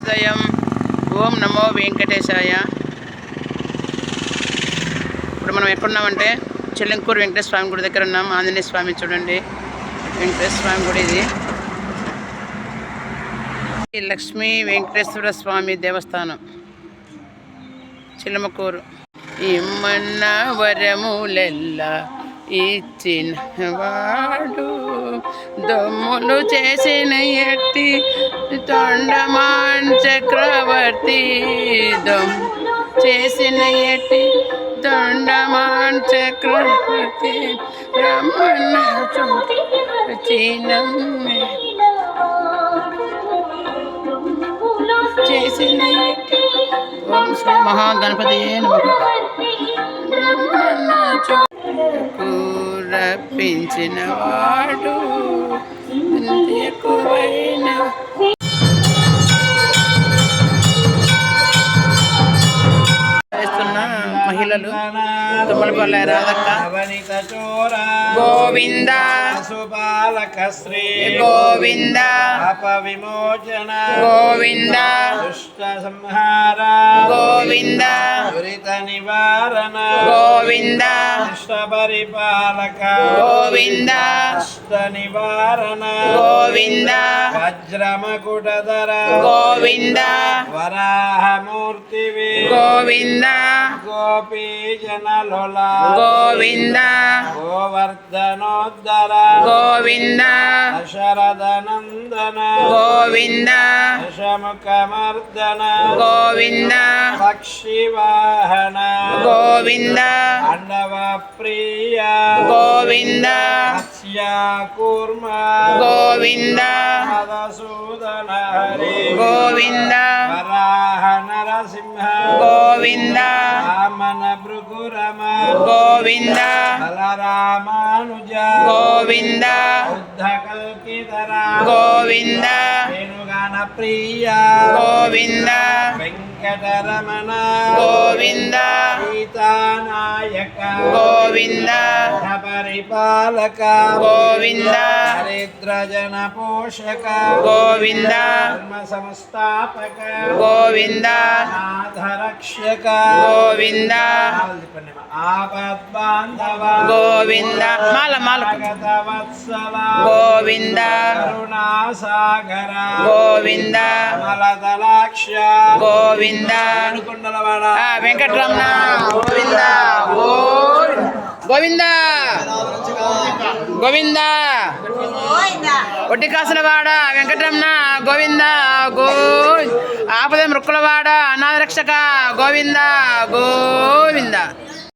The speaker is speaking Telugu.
జయం ఓం నమో వెంకటేశాయ. ఇప్పుడు మనం ఎక్కడున్నామంటే చెల్లంకూరు వెంకటేశ్వర స్వామి గుడి దగ్గర ఉన్నాం. ఆంజనేయ స్వామి చూడండి, వెంకటేశ్వర స్వామి గుడి ఇది. లక్ష్మీ వెంకటేశ్వర స్వామి దేవస్థానం చిల్లమకూరు. ఇమ్మన్న వరములెల్లా ఇచ్చినవాడు, దొమ్ములు చేసిన ఎట్టి తొండమాన్ చక్రవర్తి, దొమ్ము చేసిన ఎట్టి తొండమాన్ చక్రవర్తి, రమణ చీనమ్మే చేసిన ఎట్టి. ఓం శ్రీ మహాగణపతియే నమః. రప్పించిన వాడు ఎక్కువైన చేస్తున్న మహిళలు తుమ్మలపల్లి రాధక్క, గోవింద సుబాలకశ్రీ గోవింద విమోచన గోవింద దుష్ట సంహార గోవింద దురిత నివారణ గోవింద దుష్ట పరిపాలక గోవింద దుష్ట నివారణ గోవింద వజ్రమకుటధర గోవింద వరాహమూర్తివి గోవింద గోపీజనలోల గోవింద గోవర్ధనోద్ధర గోవింద దశరథనందన గోవింద దశముఖమర్దన గోవింద పక్షివాహన గోవింద పాండవ ప్రియ గోవింద మత్స్యకూర్మ గోవింద మధుసూదన హరి గోవింద వరాహ నరసింహ గోవింద వామన భృగురమ గోవింద బలరామానుజ గోవింద బుద్ధ కల్కిధర గోవింద వేణుగాన ప్రియ గోవింద వెంకటరమణ గోవింద సీతానాయక గోవింద పరిపాలక గోవింద దరిద్రజన పోషక గోవింద ధర్మ సంస్థాపక గోవింద నాథరక్షక గోవింద ఆపద్బాంధవ గోవింద మాల మాల వత్సల గోవింద కరుణాసాగర గోవింద మలదలాక్ష గోవింద అనుకుండలవాడ వెంకటరమణ గోవింద గోవింద గోవింద ఒట్టి కాసులవాడ వెంకటరమణ గోవింద ఆపద మృక్కులవాడ అనాథరక్షక గోవింద